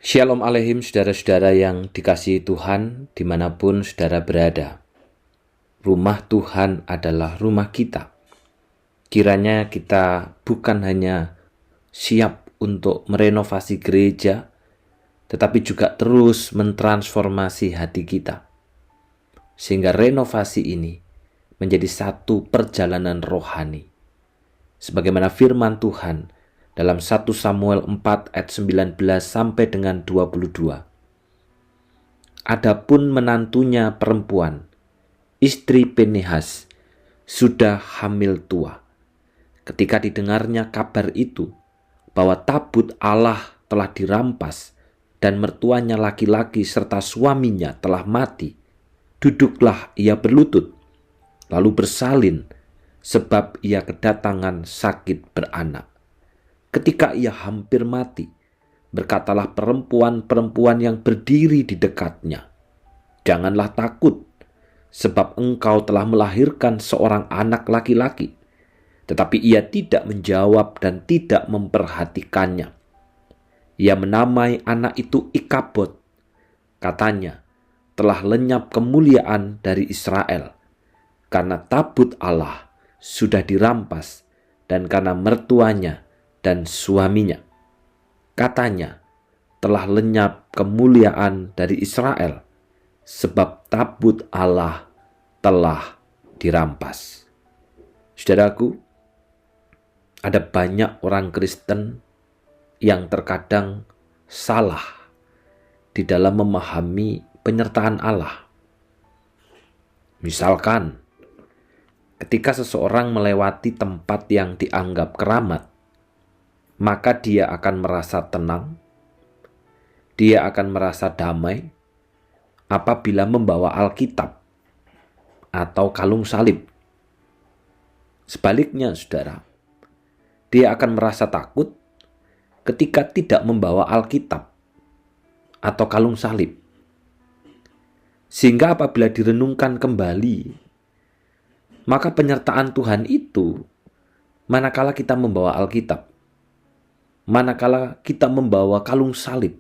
Shalom Aleihim saudara-saudara yang dikasihi Tuhan dimanapun saudara berada. Rumah Tuhan adalah rumah kita. Kiranya kita bukan hanya siap untuk merenovasi gereja, tetapi juga terus mentransformasi hati kita. Sehingga renovasi ini menjadi satu perjalanan rohani. Sebagaimana firman Tuhan dalam 1 Samuel 4 ayat 19 sampai dengan 22. Adapun menantunya perempuan, istri Pinehas, sudah hamil tua. Ketika didengarnya kabar itu, bahwa tabut Allah telah dirampas dan mertuanya laki-laki serta suaminya telah mati, duduklah ia berlutut, lalu bersalin, sebab ia kedatangan sakit beranak. Ketika ia hampir mati, berkatalah perempuan-perempuan yang berdiri di dekatnya, "Janganlah takut, sebab engkau telah melahirkan seorang anak laki-laki." Tetapi ia tidak menjawab dan tidak memperhatikannya. Ia menamai anak itu Ikabod. Katanya, "Telah lenyap kemuliaan dari Israel, karena tabut Allah sudah dirampas dan karena mertuanya dan suaminya." Katanya, telah lenyap kemuliaan dari Israel, sebab tabut Allah telah dirampas. Saudaraku, ada banyak orang Kristen yang terkadang salah di dalam memahami penyertaan Allah. Misalkan, ketika seseorang melewati tempat yang dianggap keramat, maka dia akan merasa tenang, dia akan merasa damai apabila membawa Alkitab atau kalung salib. Sebaliknya, saudara, dia akan merasa takut ketika tidak membawa Alkitab atau kalung salib. Sehingga apabila direnungkan kembali, maka penyertaan Tuhan itu manakala kita membawa Alkitab, manakala kita membawa kalung salib.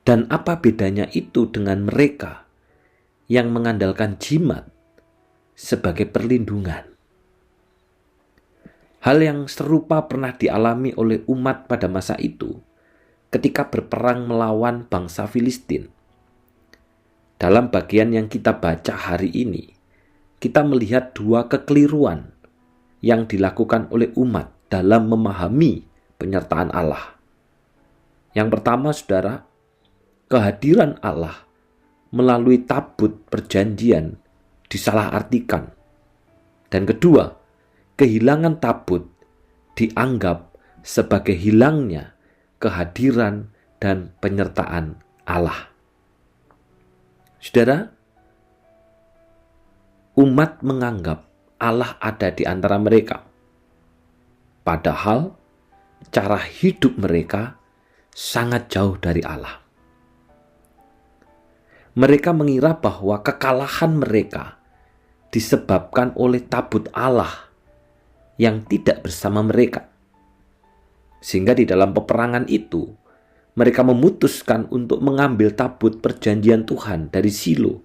Dan apa bedanya itu dengan mereka yang mengandalkan jimat sebagai perlindungan? Hal yang serupa pernah dialami oleh umat pada masa itu ketika berperang melawan bangsa Filistin. Dalam bagian yang kita baca hari ini, kita melihat dua kekeliruan yang dilakukan oleh umat dalam memahami penyertaan Allah. Yang pertama, saudara, kehadiran Allah melalui tabut perjanjian disalahartikan. Dan kedua, kehilangan tabut dianggap sebagai hilangnya kehadiran dan penyertaan Allah. Saudara, umat menganggap Allah ada di antara mereka. Padahal cara hidup mereka sangat jauh dari Allah. Mereka mengira bahwa kekalahan mereka disebabkan oleh tabut Allah yang tidak bersama mereka. Sehingga di dalam peperangan itu, mereka memutuskan untuk mengambil tabut perjanjian Tuhan dari Shilo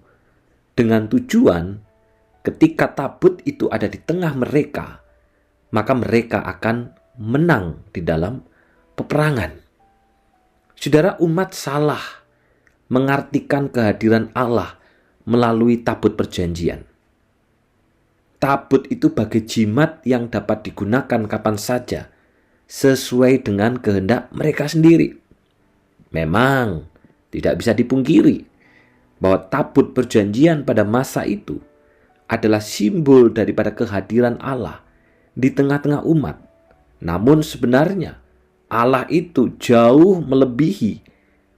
dengan tujuan ketika tabut itu ada di tengah mereka, maka mereka akan menang di dalam peperangan. Saudara, umat salah mengartikan kehadiran Allah melalui tabut perjanjian. Tabut itu bagai jimat yang dapat digunakan kapan saja sesuai dengan kehendak mereka sendiri. Memang tidak bisa dipungkiri bahwa tabut perjanjian pada masa itu adalah simbol daripada kehadiran Allah di tengah-tengah umat. Namun sebenarnya Allah itu jauh melebihi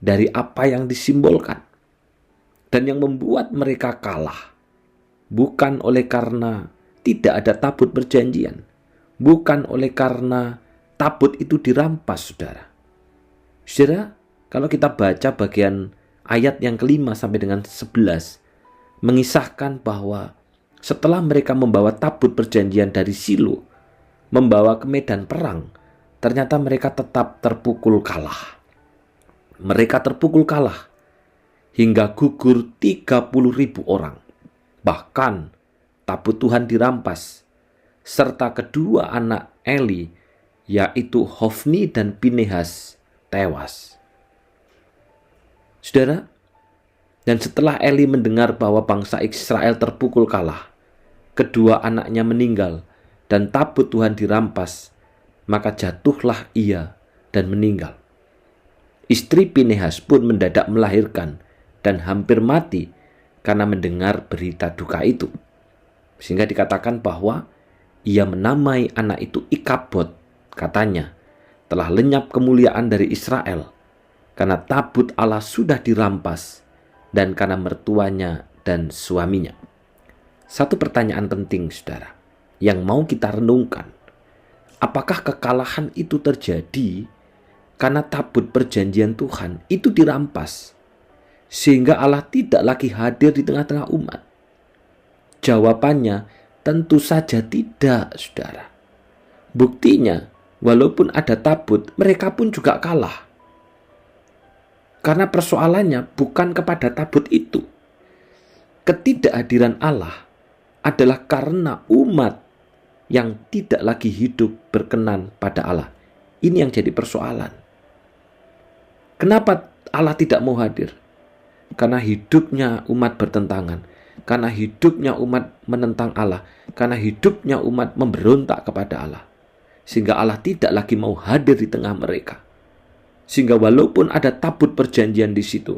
dari apa yang disimbolkan. Dan yang membuat mereka kalah bukan oleh karena tidak ada tabut perjanjian, bukan oleh karena tabut itu dirampas, saudara. Saudara, kalau kita baca bagian ayat yang kelima sampai dengan 11, mengisahkan bahwa setelah mereka membawa tabut perjanjian dari Shilo, membawa ke medan perang, ternyata mereka tetap terpukul kalah. Mereka terpukul kalah hingga gugur 30.000 orang. Bahkan tabut Tuhan dirampas, serta kedua anak Eli, yaitu Hofni dan Pinehas, tewas. Saudara, dan setelah Eli mendengar bahwa bangsa Israel terpukul kalah, kedua anaknya meninggal, dan tabut Tuhan dirampas, maka jatuhlah ia dan meninggal. Istri Pinehas pun mendadak melahirkan dan hampir mati karena mendengar berita duka itu. Sehingga dikatakan bahwa ia menamai anak itu Ikabod, katanya, telah lenyap kemuliaan dari Israel, karena tabut Allah sudah dirampas, dan karena mertuanya dan suaminya. Satu pertanyaan penting, saudara, yang mau kita renungkan. Apakah kekalahan itu terjadi karena tabut perjanjian Tuhan itu dirampas, sehingga Allah tidak lagi hadir di tengah-tengah umat? Jawabannya tentu saja tidak, saudara. Buktinya, walaupun ada tabut, mereka pun juga kalah. Karena persoalannya bukan kepada tabut itu. Ketidakhadiran Allah adalah karena umat yang tidak lagi hidup berkenan pada Allah. Ini yang jadi persoalan. Kenapa Allah tidak mau hadir? Karena hidupnya umat bertentangan, karena hidupnya umat menentang Allah, karena hidupnya umat memberontak kepada Allah, sehingga Allah tidak lagi mau hadir di tengah mereka. Sehingga walaupun ada tabut perjanjian di situ,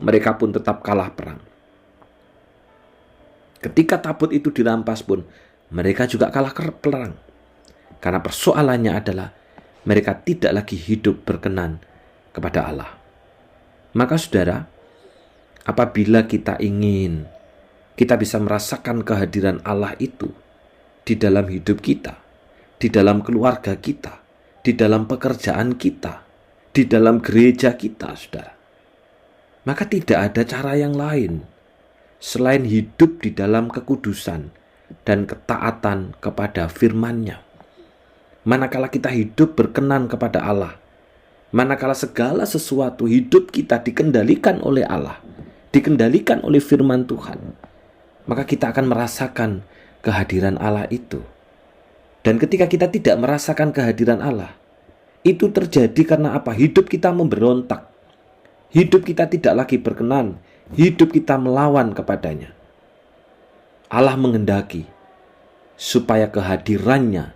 mereka pun tetap kalah perang. Ketika tabut itu dirampas pun, mereka juga kalah perang. Karena persoalannya adalah mereka tidak lagi hidup berkenan kepada Allah. Maka saudara, apabila kita ingin kita bisa merasakan kehadiran Allah itu di dalam hidup kita, di dalam keluarga kita, di dalam pekerjaan kita, di dalam gereja kita, saudara, maka tidak ada cara yang lain selain hidup di dalam kekudusan dan ketaatan kepada firman-Nya. Manakala kita hidup berkenan kepada Allah, manakala segala sesuatu hidup kita dikendalikan oleh Allah, dikendalikan oleh firman Tuhan, maka kita akan merasakan kehadiran Allah itu. Dan ketika kita tidak merasakan kehadiran Allah, itu terjadi karena apa? Hidup kita memberontak. Hidup kita tidak lagi berkenan. Hidup kita melawan kepadanya. Allah menghendaki supaya kehadirannya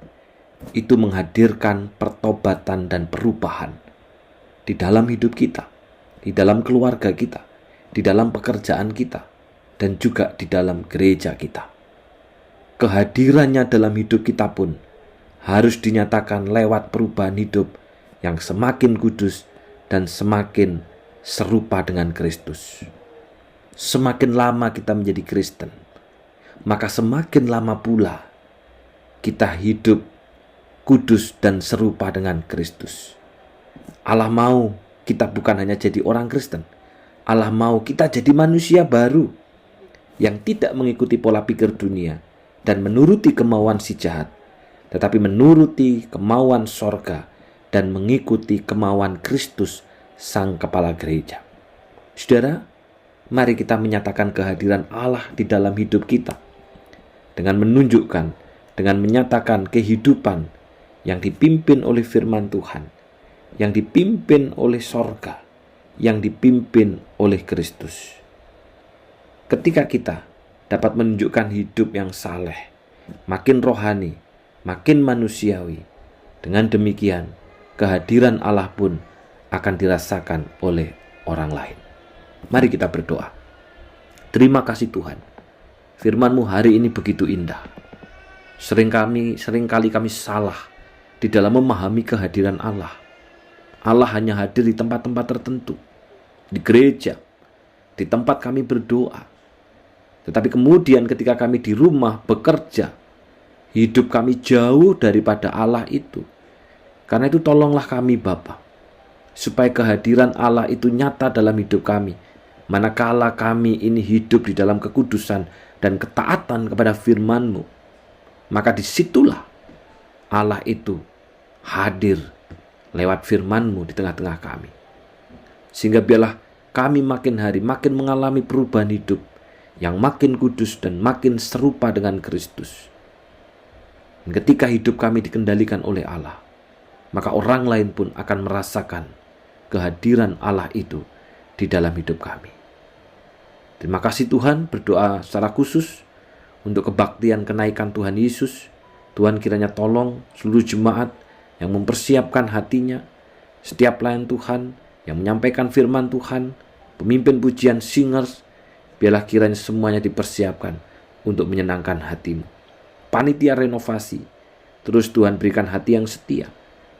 itu menghadirkan pertobatan dan perubahan di dalam hidup kita, di dalam keluarga kita, di dalam pekerjaan kita, dan juga di dalam gereja kita. Kehadirannya dalam hidup kita pun harus dinyatakan lewat perubahan hidup yang semakin kudus dan semakin serupa dengan Kristus. Semakin lama kita menjadi Kristen, maka semakin lama pula kita hidup kudus dan serupa dengan Kristus. Allah mau kita bukan hanya jadi orang Kristen. Allah mau kita jadi manusia baru yang tidak mengikuti pola pikir dunia dan menuruti kemauan si jahat, tetapi menuruti kemauan sorga dan mengikuti kemauan Kristus, Sang Kepala Gereja. Saudara, mari kita menyatakan kehadiran Allah di dalam hidup kita dengan menunjukkan, dengan menyatakan kehidupan yang dipimpin oleh firman Tuhan, yang dipimpin oleh sorga, yang dipimpin oleh Kristus. Ketika kita dapat menunjukkan hidup yang saleh, makin rohani, makin manusiawi, dengan demikian kehadiran Allah pun akan dirasakan oleh orang lain. Mari kita berdoa. Terima kasih Tuhan, firman-Mu hari ini begitu indah. Seringkali kami salah di dalam memahami kehadiran Allah. Allah hanya hadir di tempat-tempat tertentu, di gereja, di tempat kami berdoa. Tetapi kemudian ketika kami di rumah bekerja, hidup kami jauh daripada Allah itu. Karena itu tolonglah kami Bapa, supaya kehadiran Allah itu nyata dalam hidup kami. Manakala kami ini hidup di dalam kekudusan dan ketaatan kepada firman-Mu, maka disitulah Allah itu hadir lewat firman-Mu di tengah-tengah kami. Sehingga biarlah kami makin hari makin mengalami perubahan hidup yang makin kudus dan makin serupa dengan Kristus. Dan ketika hidup kami dikendalikan oleh Allah, maka orang lain pun akan merasakan kehadiran Allah itu di dalam hidup kami. Terima kasih Tuhan, berdoa secara khusus untuk kebaktian kenaikan Tuhan Yesus. Tuhan kiranya tolong seluruh jemaat yang mempersiapkan hatinya, setiap pelayan Tuhan yang menyampaikan firman Tuhan, pemimpin pujian, singers, biarlah kiranya semuanya dipersiapkan untuk menyenangkan hatimu. Panitia renovasi, terus Tuhan berikan hati yang setia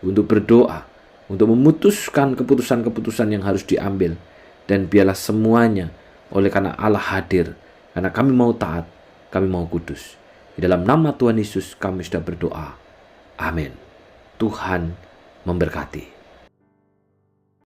untuk berdoa, untuk memutuskan keputusan-keputusan yang harus diambil. Dan biarlah semuanya oleh karena Allah hadir, karena kami mau taat, kami mau kudus. Di dalam nama Tuhan Yesus kami sudah berdoa. Amin. Tuhan memberkati.